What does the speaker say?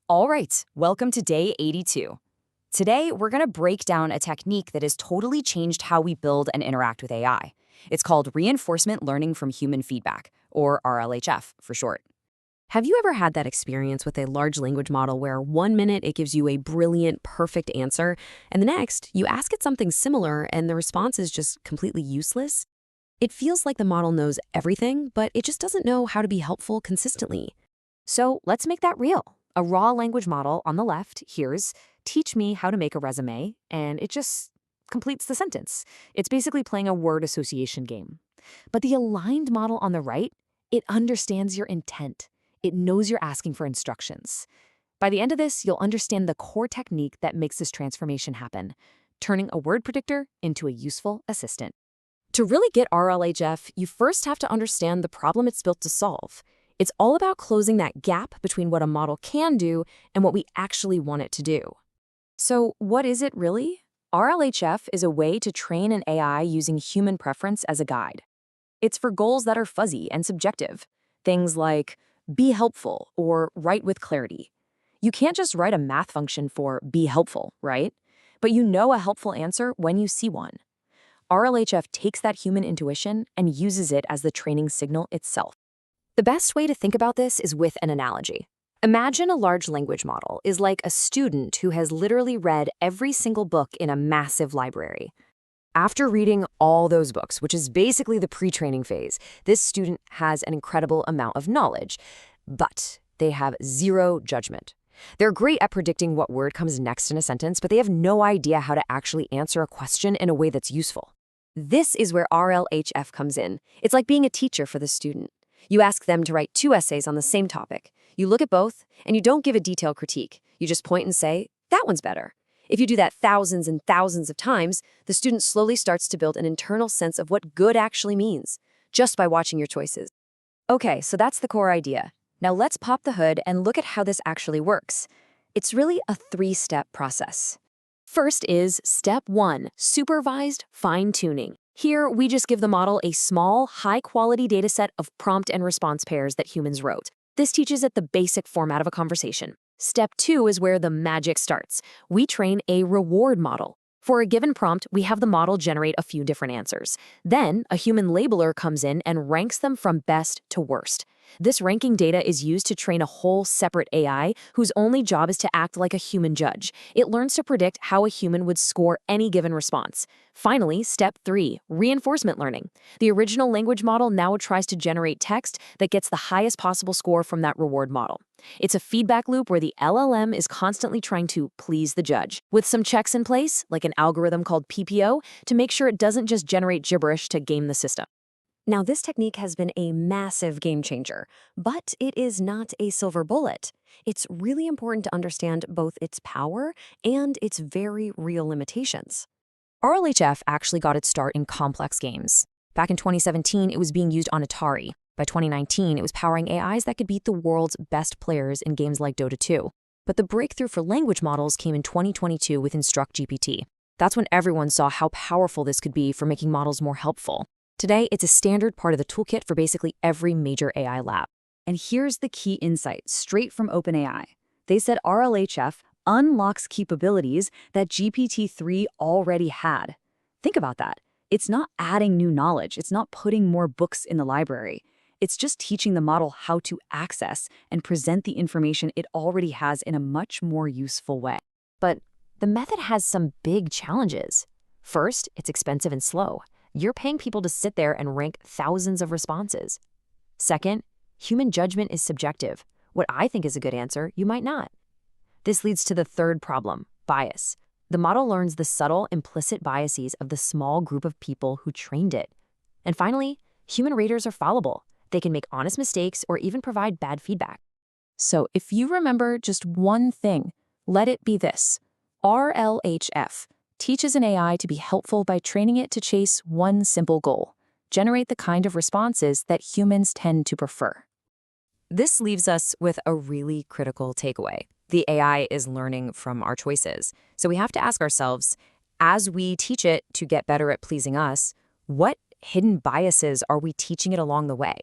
All right, welcome to day 82. Today, we're going to break down a technique that has totally changed how we build and interact with AI. It's called reinforcement learning from human feedback, or RLHF for short. Have you ever had that experience with a large language model where 1 minute it gives you a brilliant, perfect answer, and the next you ask it something similar and the response is just completely useless? It feels like the model knows everything, but it just doesn't know how to be helpful consistently. So let's make that real. A raw language model on the left, here's teach me how to make a resume, and it just completes the sentence. It's basically playing a word association game. But the aligned model on the right, it understands your intent. It knows you're asking for instructions. By the end of this, you'll understand the core technique that makes this transformation happen, turning a word predictor into a useful assistant. To really get RLHF, you first have to understand the problem it's built to solve. It's all about closing that gap between what a model can do and what we actually want it to do. So what is it really? RLHF is a way to train an AI using human preference as a guide. It's for goals that are fuzzy and subjective. Things like be helpful or write with clarity. You can't just write a math function for be helpful, right? But you know a helpful answer when you see one. RLHF takes that human intuition and uses it as the training signal itself. The best way to think about this is with an analogy. Imagine a large language model is like a student who has literally read every single book in a massive library. After reading all those books, which is basically the pre-training phase, this student has an incredible amount of knowledge, but they have zero judgment. They're great at predicting what word comes next in a sentence, but they have no idea how to actually answer a question in a way that's useful. This is where RLHF comes in. It's like being a teacher for the student. You ask them to write 2 essays on the same topic. You look at both, and you don't give a detailed critique. You just point and say, that one's better. If you do that thousands and thousands of times, the student slowly starts to build an internal sense of what good actually means, just by watching your choices. Okay, so that's the core idea. Now let's pop the hood and look at how this actually works. It's really a 3-step process. First is step 1, supervised fine-tuning. Here, we just give the model a small, high-quality dataset of prompt and response pairs that humans wrote. This teaches it the basic format of a conversation. Step 2 is where the magic starts. We train a reward model. For a given prompt, we have the model generate a few different answers. Then, a human labeler comes in and ranks them from best to worst. This ranking data is used to train a whole separate AI whose only job is to act like a human judge. It learns to predict how a human would score any given response. Finally, step 3, reinforcement learning. The original language model now tries to generate text that gets the highest possible score from that reward model. It's a feedback loop where the LLM is constantly trying to please the judge, with some checks in place, like an algorithm called PPO, to make sure it doesn't just generate gibberish to game the system. Now, this technique has been a massive game changer, but it is not a silver bullet. It's really important to understand both its power and its very real limitations. RLHF actually got its start in complex games. Back in 2017, it was being used on Atari. By 2019, it was powering AIs that could beat the world's best players in games like Dota 2. But the breakthrough for language models came in 2022 with InstructGPT. That's when everyone saw how powerful this could be for making models more helpful. Today, it's a standard part of the toolkit for basically every major AI lab. And here's the key insight, straight from OpenAI. They said RLHF unlocks capabilities that GPT-3 already had. Think about that. It's not adding new knowledge. It's not putting more books in the library. It's just teaching the model how to access and present the information it already has in a much more useful way. But the method has some big challenges. First, it's expensive and slow. You're paying people to sit there and rank thousands of responses. Second, human judgment is subjective. What I think is a good answer, you might not. This leads to the third problem, bias. The model learns the subtle, implicit biases of the small group of people who trained it. And finally, human raters are fallible. They can make honest mistakes or even provide bad feedback. So if you remember just one thing, let it be this. RLHF teaches an AI to be helpful by training it to chase one simple goal: generate the kind of responses that humans tend to prefer. This leaves us with a really critical takeaway. The AI is learning from our choices. So we have to ask ourselves, as we teach it to get better at pleasing us, what hidden biases are we teaching it along the way?